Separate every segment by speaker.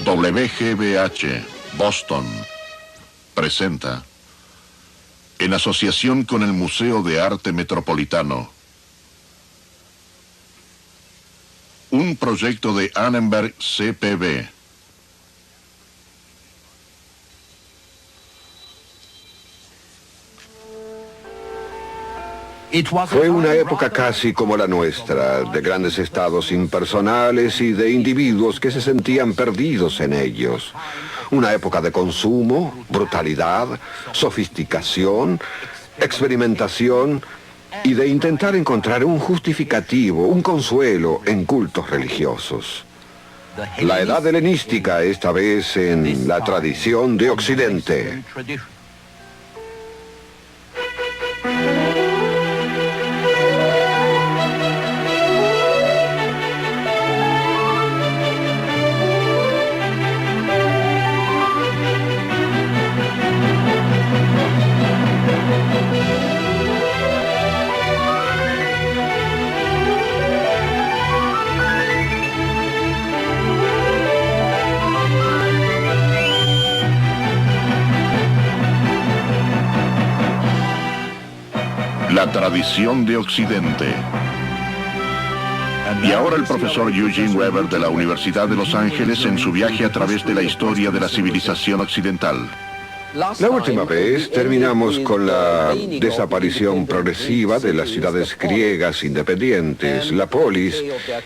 Speaker 1: WGBH, Boston, presenta, en asociación con el Museo de Arte Metropolitano, un proyecto de Annenberg CPB.
Speaker 2: Fue una época casi como la nuestra, de grandes estados impersonales y de individuos que se sentían perdidos en ellos. Una época de consumo, brutalidad, sofisticación, experimentación y de intentar encontrar un justificativo, un consuelo en cultos religiosos. La edad helenística, esta vez en la tradición de Occidente.
Speaker 1: La tradición de Occidente. Y ahora el profesor Eugene Weber de la Universidad de Los Ángeles en su viaje a través de la historia de la civilización occidental.
Speaker 2: La última vez terminamos con la desaparición progresiva de las ciudades griegas independientes, la polis,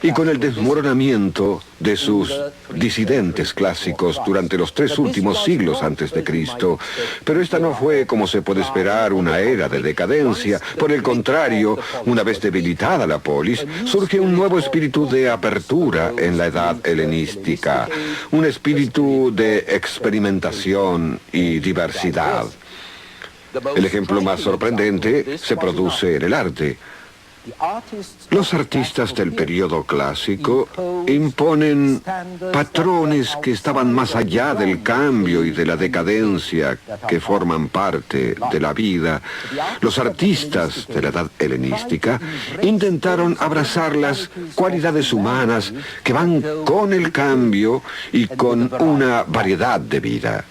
Speaker 2: y con el desmoronamiento de sus disidentes clásicos durante los 3 últimos siglos antes de Cristo. Pero esta no fue, como se puede esperar, una era de decadencia. Por el contrario, una vez debilitada la polis, surge un nuevo espíritu de apertura en la edad helenística, un espíritu de experimentación y diversidad. El ejemplo más sorprendente se produce en el arte. Los artistas del periodo clásico imponen patrones que estaban más allá del cambio y de la decadencia que forman parte de la vida. Los artistas de la edad helenística intentaron abrazar las cualidades humanas que van con el cambio y con una variedad de vida.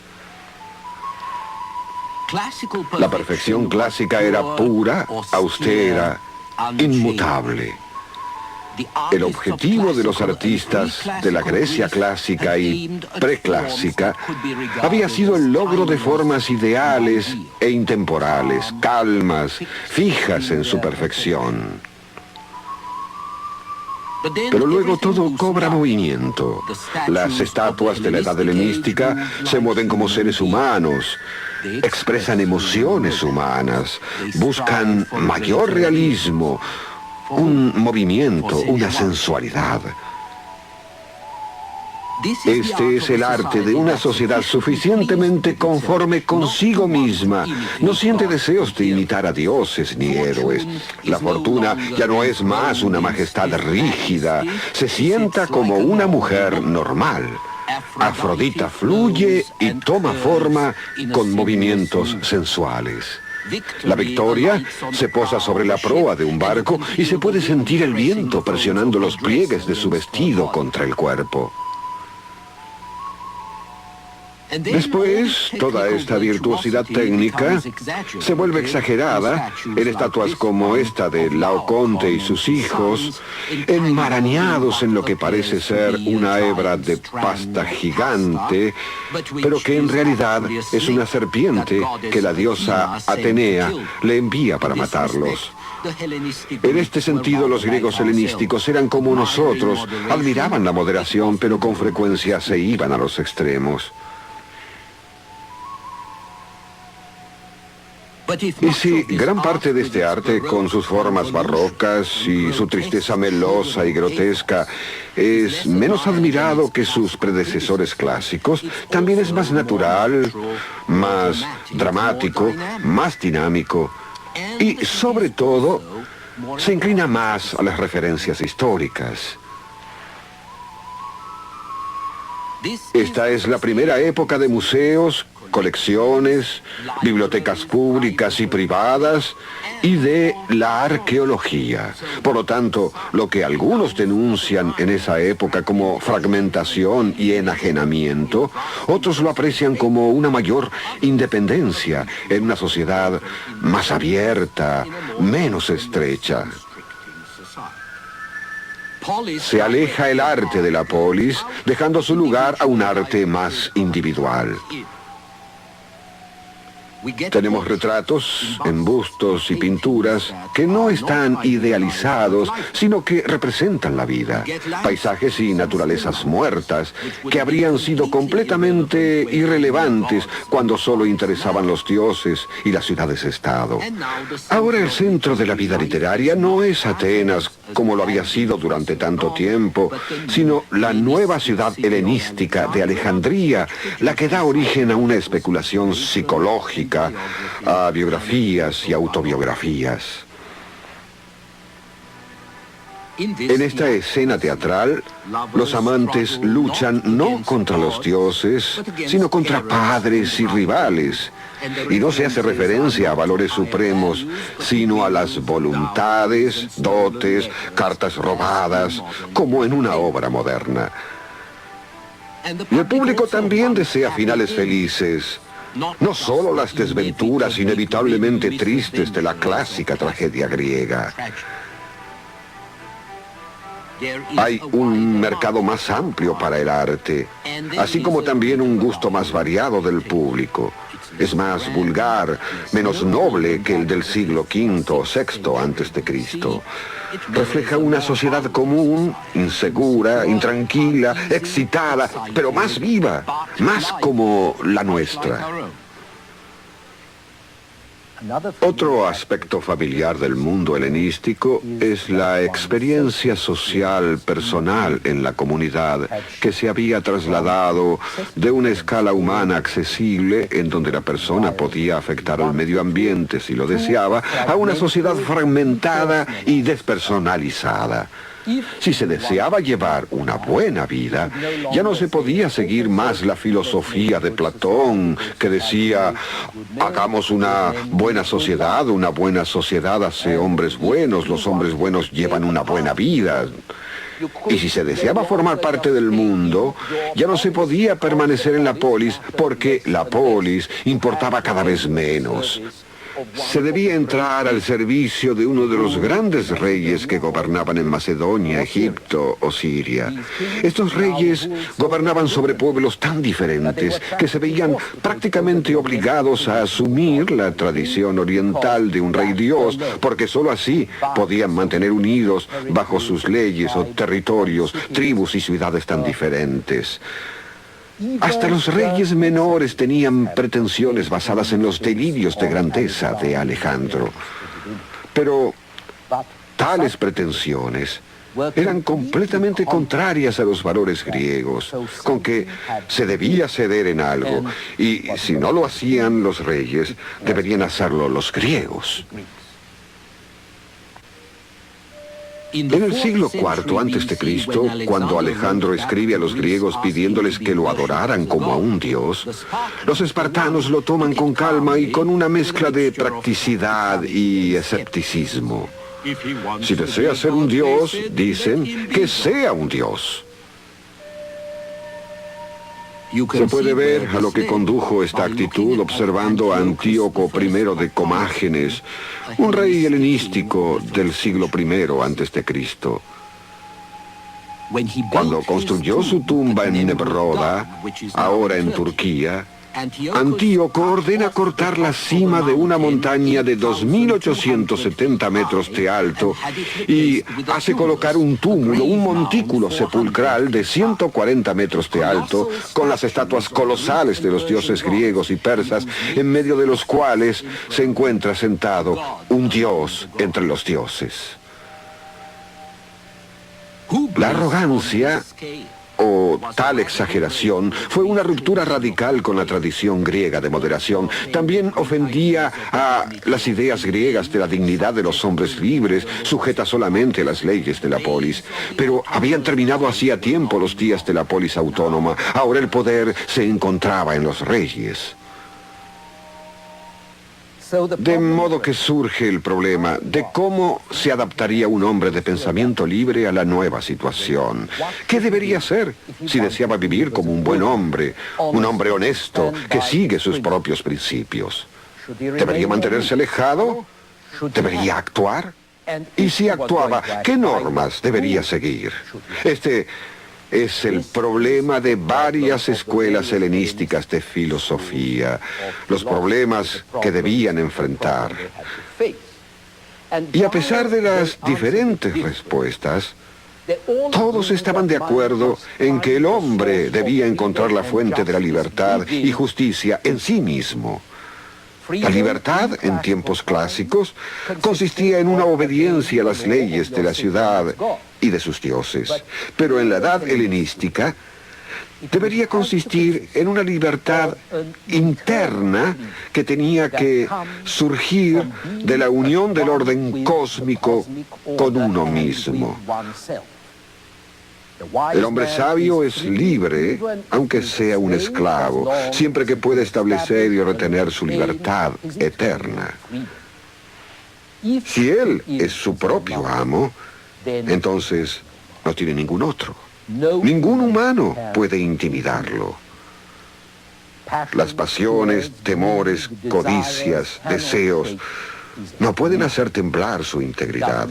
Speaker 2: La perfección clásica era pura, austera, inmutable. El objetivo de los artistas de la Grecia clásica y preclásica había sido el logro de formas ideales e intemporales, calmas, fijas en su perfección. Pero luego todo cobra movimiento. Las estatuas de la edad helenística se mueven como seres humanos, expresan emociones humanas, buscan mayor realismo, un movimiento, una sensualidad. Este es el arte de una sociedad suficientemente conforme consigo misma. No siente deseos de imitar a dioses ni héroes. La fortuna ya no es más una majestad rígida. Se sienta como una mujer normal. Afrodita fluye y toma forma con movimientos sensuales. La Victoria se posa sobre la proa de un barco y se puede sentir el viento presionando los pliegues de su vestido contra el cuerpo. Después, toda esta virtuosidad técnica se vuelve exagerada en estatuas como esta de Laoconte y sus hijos, enmarañados en lo que parece ser una hebra de pasta gigante, pero que en realidad es una serpiente que la diosa Atenea le envía para matarlos. En este sentido, los griegos helenísticos eran como nosotros, admiraban la moderación, pero con frecuencia se iban a los extremos. Y si gran parte de este arte, con sus formas barrocas y su tristeza melosa y grotesca, es menos admirado que sus predecesores clásicos, también es más natural, más dramático, más dinámico y, sobre todo, se inclina más a las referencias históricas. Esta es la primera época de museos colecciones, bibliotecas públicas y privadas, y de la arqueología. Por lo tanto, lo que algunos denuncian en esa época como fragmentación y enajenamiento, otros lo aprecian como una mayor independencia en una sociedad más abierta, menos estrecha. Se aleja el arte de la polis, dejando su lugar a un arte más individual. Tenemos retratos, embustos y pinturas que no están idealizados, sino que representan la vida. Paisajes y naturalezas muertas que habrían sido completamente irrelevantes cuando solo interesaban los dioses y las ciudades-estado. Ahora el centro de la vida literaria no es Atenas, como lo había sido durante tanto tiempo, sino la nueva ciudad helenística de Alejandría, la que da origen a una especulación psicológica, a biografías y autobiografías. En esta escena teatral, los amantes luchan no contra los dioses, sino contra padres y rivales. Y no se hace referencia a valores supremos, sino a las voluntades, dotes, cartas robadas, como en una obra moderna. Y el público también desea finales felices. No solo las desventuras inevitablemente tristes de la clásica tragedia griega. Hay un mercado más amplio para el arte, así como también un gusto más variado del público. Es más vulgar, menos noble que el del siglo V o VI antes de Cristo. Refleja una sociedad común, insegura, intranquila, excitada, pero más viva, más como la nuestra. Otro aspecto familiar del mundo helenístico es la experiencia social personal en la comunidad que se había trasladado de una escala humana accesible en donde la persona podía afectar al medio ambiente si lo deseaba, a una sociedad fragmentada y despersonalizada. Si se deseaba llevar una buena vida, ya no se podía seguir más la filosofía de Platón, que decía, hagamos una buena sociedad hace hombres buenos, los hombres buenos llevan una buena vida. Y si se deseaba formar parte del mundo, ya no se podía permanecer en la polis, porque la polis importaba cada vez menos. Se debía entrar al servicio de uno de los grandes reyes que gobernaban en Macedonia, Egipto o Siria. Estos reyes gobernaban sobre pueblos tan diferentes que se veían prácticamente obligados a asumir la tradición oriental de un rey dios, porque sólo así podían mantener unidos bajo sus leyes o territorios, tribus y ciudades tan diferentes. Hasta los reyes menores tenían pretensiones basadas en los delirios de grandeza de Alejandro. Pero tales pretensiones eran completamente contrarias a los valores griegos, con que se debía ceder en algo, y si no lo hacían los reyes, deberían hacerlo los griegos. En el siglo IV a.C., cuando Alejandro escribe a los griegos pidiéndoles que lo adoraran como a un dios, los espartanos lo toman con calma y con una mezcla de practicidad y escepticismo. Si desea ser un dios, dicen, que sea un dios. Se puede ver a lo que condujo esta actitud observando a Antíoco I de Comágenes, un rey helenístico del siglo I a.C. Cuando construyó su tumba en Nebroda, ahora en Turquía, Antíoco ordena cortar la cima de una montaña de 2.870 metros de alto y hace colocar un túmulo, un montículo sepulcral de 140 metros de alto, con las estatuas colosales de los dioses griegos y persas, en medio de los cuales se encuentra sentado un dios entre los dioses. La arrogancia o tal exageración fue una ruptura radical con la tradición griega de moderación. También ofendía a las ideas griegas de la dignidad de los hombres libres, sujetas solamente a las leyes de la polis. Pero habían terminado hacía tiempo los días de la polis autónoma. Ahora el poder se encontraba en los reyes. De modo que surge el problema de cómo se adaptaría un hombre de pensamiento libre a la nueva situación. ¿Qué debería hacer si deseaba vivir como un buen hombre, un hombre honesto que sigue sus propios principios? ¿Debería mantenerse alejado? ¿Debería actuar? Y si actuaba, ¿qué normas debería seguir? Este es el problema de varias escuelas helenísticas de filosofía, los problemas que debían enfrentar. Y a pesar de las diferentes respuestas, todos estaban de acuerdo en que el hombre debía encontrar la fuente de la libertad y justicia en sí mismo. La libertad, en tiempos clásicos, consistía en una obediencia a las leyes de la ciudad y de sus dioses. Pero en la edad helenística, debería consistir en una libertad interna que tenía que surgir de la unión del orden cósmico con uno mismo. El hombre sabio es libre, aunque sea un esclavo, siempre que pueda establecer y retener su libertad eterna. Si él es su propio amo, entonces no tiene ningún otro. Ningún humano puede intimidarlo. Las pasiones, temores, codicias, deseos, no pueden hacer temblar su integridad.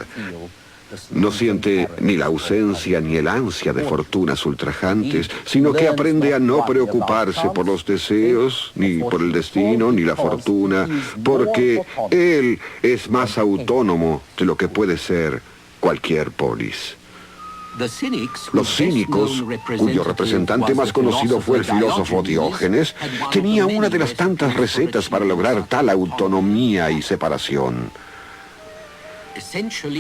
Speaker 2: No siente ni la ausencia ni el ansia de fortunas ultrajantes, sino que aprende a no preocuparse por los deseos, ni por el destino, ni la fortuna, porque él es más autónomo de lo que puede ser cualquier polis. Los cínicos, cuyo representante más conocido fue el filósofo Diógenes, tenía una de las tantas recetas para lograr tal autonomía y separación.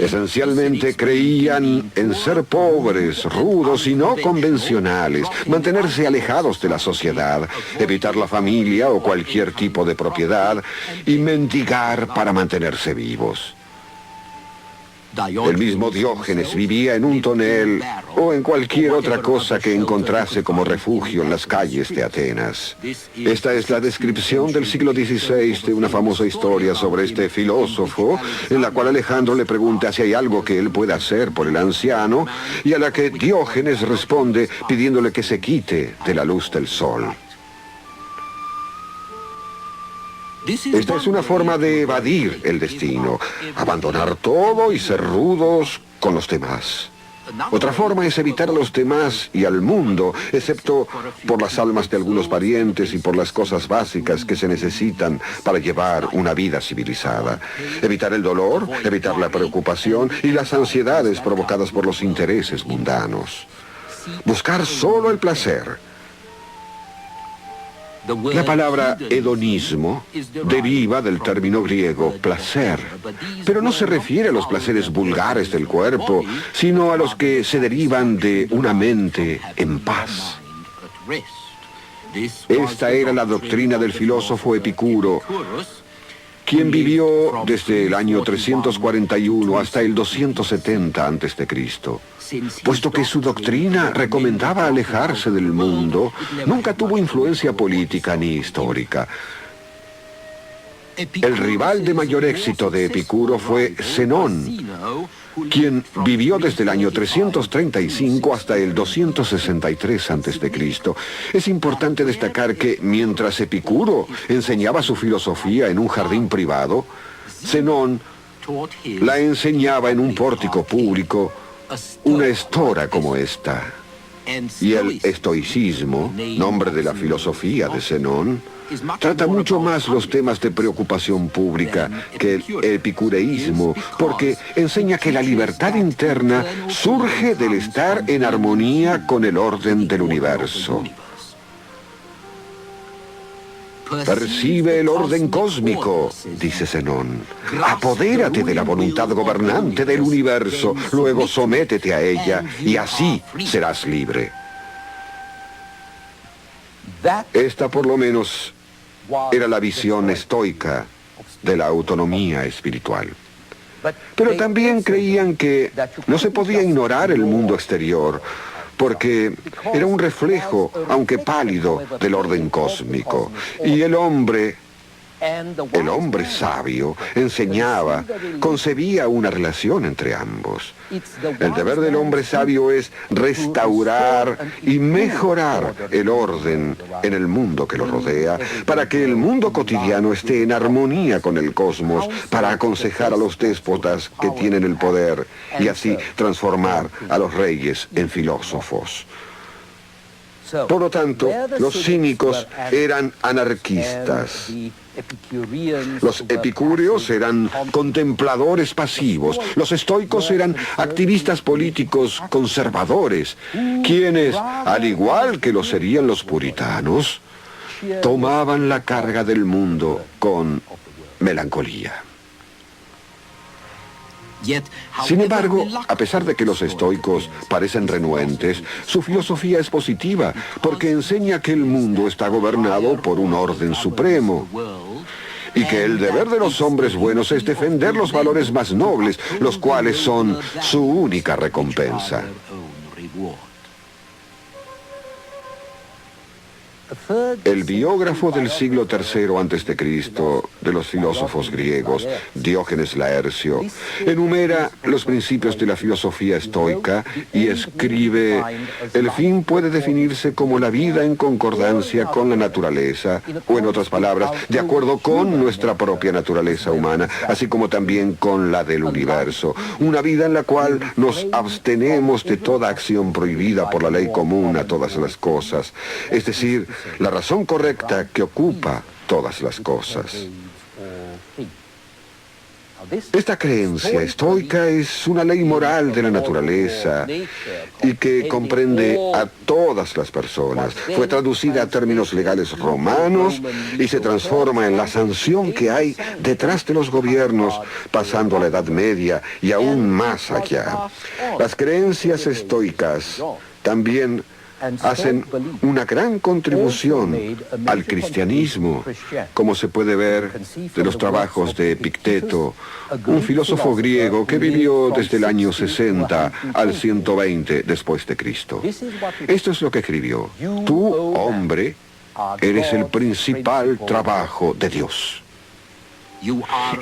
Speaker 2: Esencialmente creían en ser pobres, rudos y no convencionales, mantenerse alejados de la sociedad, evitar la familia o cualquier tipo de propiedad y mendigar para mantenerse vivos. El mismo Diógenes vivía en un tonel o en cualquier otra cosa que encontrase como refugio en las calles de Atenas. Esta es la descripción del siglo XVI de una famosa historia sobre este filósofo, en la cual Alejandro le pregunta si hay algo que él pueda hacer por el anciano, y a la que Diógenes responde pidiéndole que se quite de la luz del sol. Esta es una forma de evadir el destino, abandonar todo y ser rudos con los demás. Otra forma es evitar a los demás y al mundo, excepto por las almas de algunos parientes y por las cosas básicas que se necesitan para llevar una vida civilizada. Evitar el dolor, evitar la preocupación y las ansiedades provocadas por los intereses mundanos. Buscar solo el placer. La palabra hedonismo deriva del término griego placer, pero no se refiere a los placeres vulgares del cuerpo, sino a los que se derivan de una mente en paz. Esta era la doctrina del filósofo Epicuro, quien vivió desde el año 341 hasta el 270 a.C., puesto que su doctrina recomendaba alejarse del mundo, nunca tuvo influencia política ni histórica. El rival de mayor éxito de Epicuro fue Zenón, quien vivió desde el año 335 hasta el 263 a.C. Es importante destacar que mientras Epicuro enseñaba su filosofía en un jardín privado, Zenón la enseñaba en un pórtico público, una estora como esta. Y el estoicismo, nombre de la filosofía de Zenón, trata mucho más los temas de preocupación pública que el epicureísmo, porque enseña que la libertad interna surge del estar en armonía con el orden del universo. Percibe el orden cósmico, dice Zenón. Apodérate de la voluntad gobernante del universo, luego sométete a ella y así serás libre. Esta, por lo menos, era la visión estoica de la autonomía espiritual. Pero también creían que no se podía ignorar el mundo exterior, porque era un reflejo, aunque pálido, del orden cósmico. Y el hombre El hombre sabio enseñaba, concebía una relación entre ambos. El deber del hombre sabio es restaurar y mejorar el orden en el mundo que lo rodea, para que el mundo cotidiano esté en armonía con el cosmos, para aconsejar a los déspotas que tienen el poder y así transformar a los reyes en filósofos. Por lo tanto, los cínicos eran anarquistas. Los epicúreos eran contempladores pasivos. Los estoicos eran activistas políticos conservadores, quienes, al igual que lo serían los puritanos, tomaban la carga del mundo con melancolía. Sin embargo, a pesar de que los estoicos parecen renuentes, su filosofía es positiva, porque enseña que el mundo está gobernado por un orden supremo, y que el deber de los hombres buenos es defender los valores más nobles, los cuales son su única recompensa. El biógrafo del siglo III a.C. de los filósofos griegos, Diógenes Laercio, enumera los principios de la filosofía estoica y escribe: el fin puede definirse como la vida en concordancia con la naturaleza, o en otras palabras, de acuerdo con nuestra propia naturaleza humana, así como también con la del universo. Una vida en la cual nos abstenemos de toda acción prohibida por la ley común a todas las cosas, es decir, la razón correcta que ocupa todas las cosas. Esta creencia estoica es una ley moral de la naturaleza y que comprende a todas las personas. Fue traducida a términos legales romanos y se transforma en la sanción que hay detrás de los gobiernos, pasando a la Edad Media y aún más allá. Las creencias estoicas también hacen una gran contribución al cristianismo, como se puede ver de los trabajos de Epicteto, un filósofo griego que vivió desde el año 60 al 120 después de Cristo. Esto es lo que escribió: tú, hombre, eres el principal trabajo de Dios.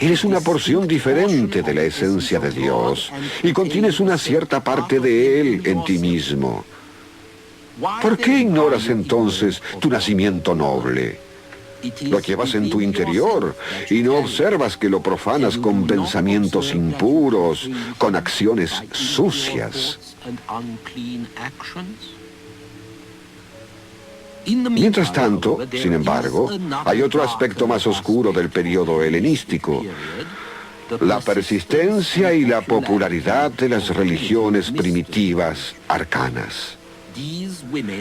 Speaker 2: Eres una porción diferente de la esencia de Dios y contienes una cierta parte de Él en ti mismo. ¿Por qué ignoras entonces tu nacimiento noble? Lo llevas en tu interior y no observas que lo profanas con pensamientos impuros, con acciones sucias. Mientras tanto, sin embargo, hay otro aspecto más oscuro del periodo helenístico: la persistencia y la popularidad de las religiones primitivas arcanas.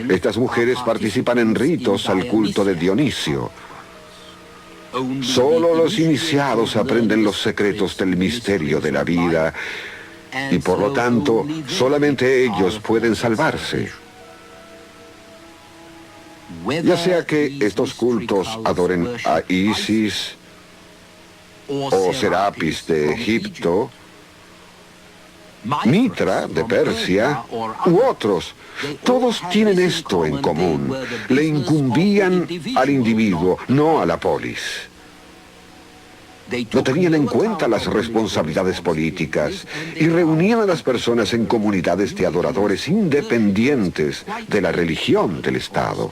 Speaker 2: Estas mujeres participan en ritos al culto de Dionisio. Solo los iniciados aprenden los secretos del misterio de la vida y por lo tanto solamente ellos pueden salvarse. Ya sea que estos cultos adoren a Isis o Serapis de Egipto, Mitra de Persia u otros, todos tienen esto en común: le incumbían al individuo, no a la polis. No tenían en cuenta las responsabilidades políticas y reunían a las personas en comunidades de adoradores independientes de la religión del Estado.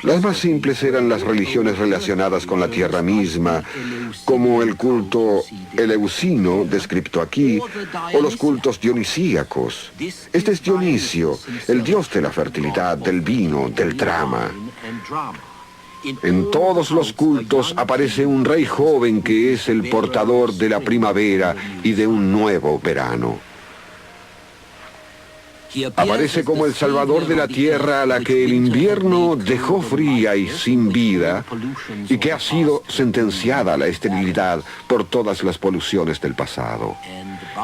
Speaker 2: Las más simples eran las religiones relacionadas con la tierra misma, como el culto eleusino, descrito aquí, o los cultos dionisíacos. Este es Dionisio, el dios de la fertilidad, del vino, del drama. En todos los cultos aparece un rey joven que es el portador de la primavera y de un nuevo verano. Aparece como el salvador de la tierra a la que el invierno dejó fría y sin vida y que ha sido sentenciada a la esterilidad por todas las poluciones del pasado.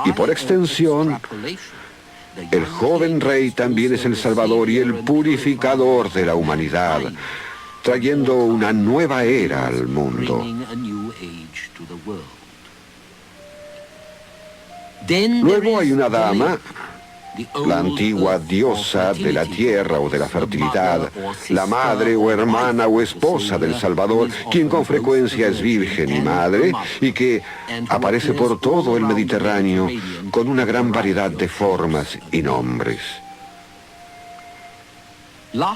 Speaker 2: Y por extensión, el joven rey también es el salvador y el purificador de la humanidad, trayendo una nueva era al mundo. Luego hay una dama la antigua diosa de la tierra o de la fertilidad, la madre o hermana o esposa del Salvador, quien con frecuencia es virgen y madre, y que aparece por todo el Mediterráneo con una gran variedad de formas y nombres.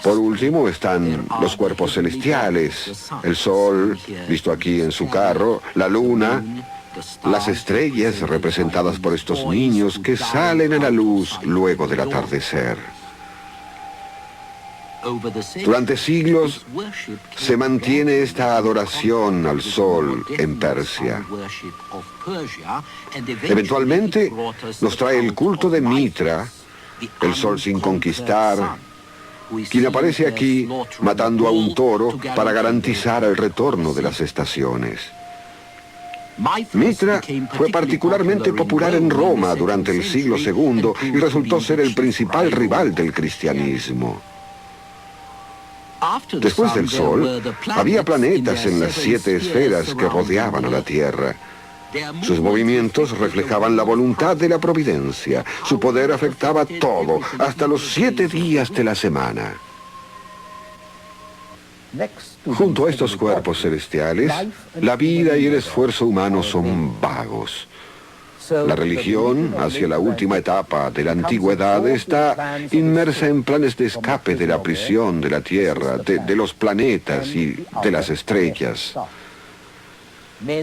Speaker 2: Por último están los cuerpos celestiales, el sol, visto aquí en su carro, la luna, las estrellas representadas por estos niños que salen a la luz luego del atardecer. Durante siglos se mantiene esta adoración al sol en Persia. Eventualmente nos trae el culto de Mitra, el sol sin conquistar, quien aparece aquí matando a un toro para garantizar el retorno de las estaciones. Mitra fue particularmente popular en Roma durante el siglo II y resultó ser el principal rival del cristianismo. Después del Sol, había planetas en las 7 esferas que rodeaban a la Tierra. Sus movimientos reflejaban la voluntad de la providencia. Su poder afectaba todo, hasta los 7 días de la semana. Junto a estos cuerpos celestiales, la vida y el esfuerzo humano son vagos. La religión, hacia la última etapa de la antigüedad, está inmersa en planes de escape de la prisión de la Tierra, de los planetas y de las estrellas.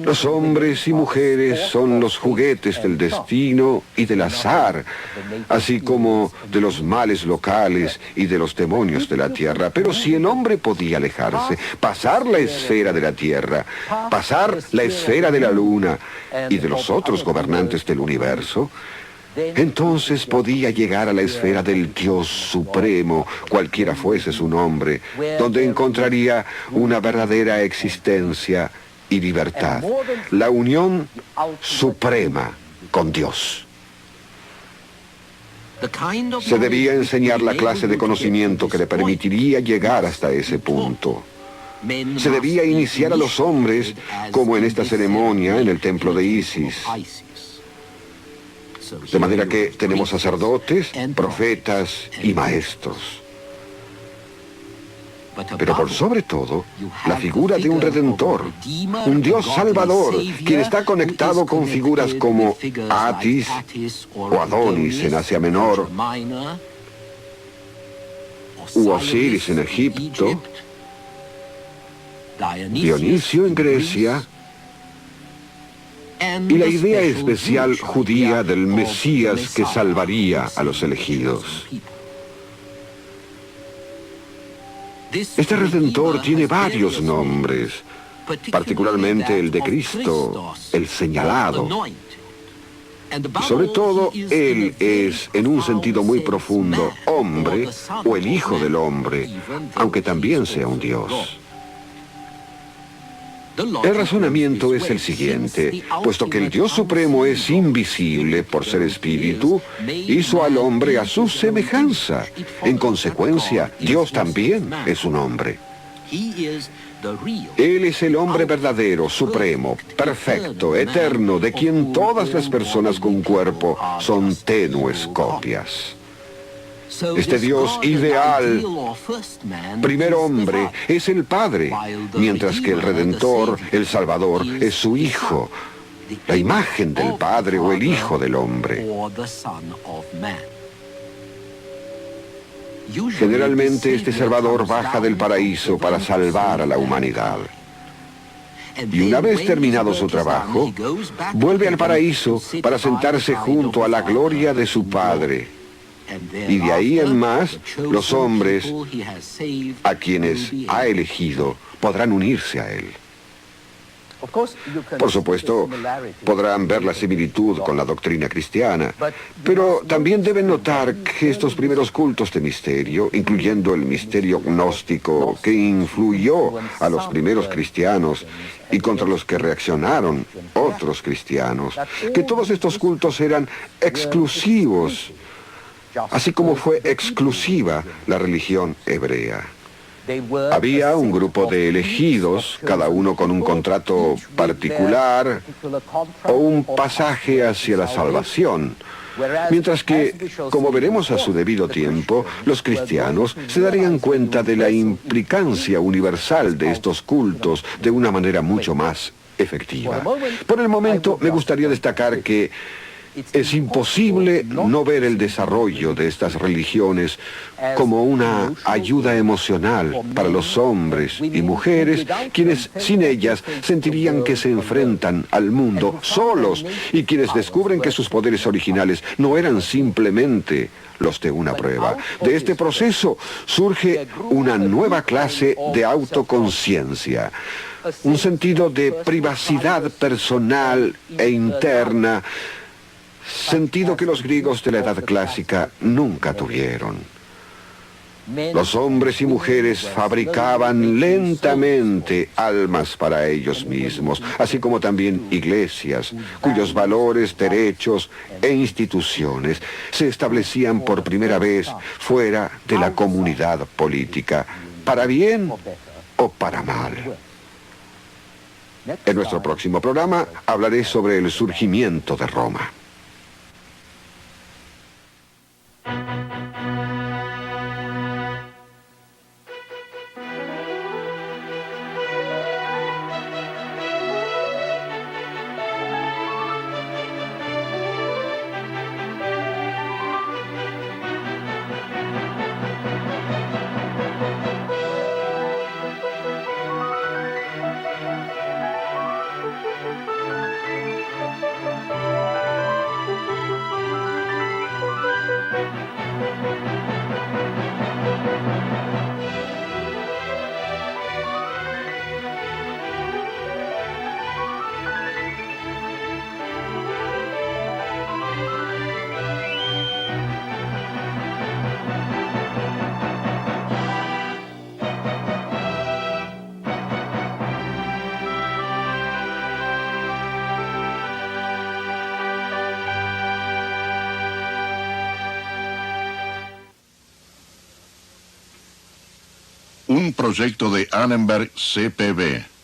Speaker 2: Los hombres y mujeres son los juguetes del destino y del azar, así como de los males locales y de los demonios de la tierra. Pero si el hombre podía alejarse, pasar la esfera de la tierra, pasar la esfera de la luna y de los otros gobernantes del universo, entonces podía llegar a la esfera del Dios Supremo, cualquiera fuese su nombre, donde encontraría una verdadera existencia y libertad, la unión suprema con Dios. Se debía enseñar la clase de conocimiento que le permitiría llegar hasta ese punto. Se debía iniciar a los hombres, como en esta ceremonia en el templo de Isis. De manera que tenemos sacerdotes, profetas y maestros. Pero por sobre todo, la figura de un redentor, un Dios salvador, quien está conectado con figuras como Atis o Adonis en Asia Menor, u Osiris en Egipto, Dionisio en Grecia, y la idea especial judía del Mesías que salvaría a los elegidos. Este Redentor tiene varios nombres, particularmente el de Cristo, el señalado. Y sobre todo, Él es, en un sentido muy profundo, hombre o el Hijo del Hombre, aunque también sea un Dios. El razonamiento es el siguiente: puesto que el Dios Supremo es invisible por ser espíritu, hizo al hombre a su semejanza. En consecuencia, Dios también es un hombre. Él es el hombre verdadero, supremo, perfecto, eterno, de quien todas las personas con cuerpo son tenues copias. Este Dios ideal, primer hombre, es el Padre, mientras que el Redentor, el Salvador, es su Hijo, la imagen del Padre o el Hijo del hombre. Generalmente este Salvador baja del paraíso para salvar a la humanidad. Y una vez terminado su trabajo, vuelve al paraíso para sentarse junto a la gloria de su Padre. Y de ahí en más, los hombres a quienes ha elegido podrán unirse a Él. Por supuesto, podrán ver la similitud con la doctrina cristiana, pero también deben notar que estos primeros cultos de misterio, incluyendo el misterio gnóstico que influyó a los primeros cristianos y contra los que reaccionaron otros cristianos, que todos estos cultos eran exclusivos, así como fue exclusiva la religión hebrea. Había un grupo de elegidos, cada uno con un contrato particular o un pasaje hacia la salvación. Mientras que, como veremos a su debido tiempo, los cristianos se darían cuenta de la implicancia universal de estos cultos de una manera mucho más efectiva. Por el momento, me gustaría destacar que es imposible no ver el desarrollo de estas religiones como una ayuda emocional para los hombres y mujeres, quienes sin ellas sentirían que se enfrentan al mundo solos y quienes descubren que sus poderes originales no eran simplemente los de una prueba. De este proceso surge una nueva clase de autoconciencia, un sentido de privacidad personal e interna, sentido que los griegos de la Edad Clásica nunca tuvieron. Los hombres y mujeres fabricaban lentamente almas para ellos mismos, así como también iglesias, cuyos valores, derechos e instituciones se establecían por primera vez fuera de la comunidad política, para bien o para mal. En nuestro próximo programa hablaré sobre el surgimiento de Roma.
Speaker 1: Un proyecto de Annenberg CPB.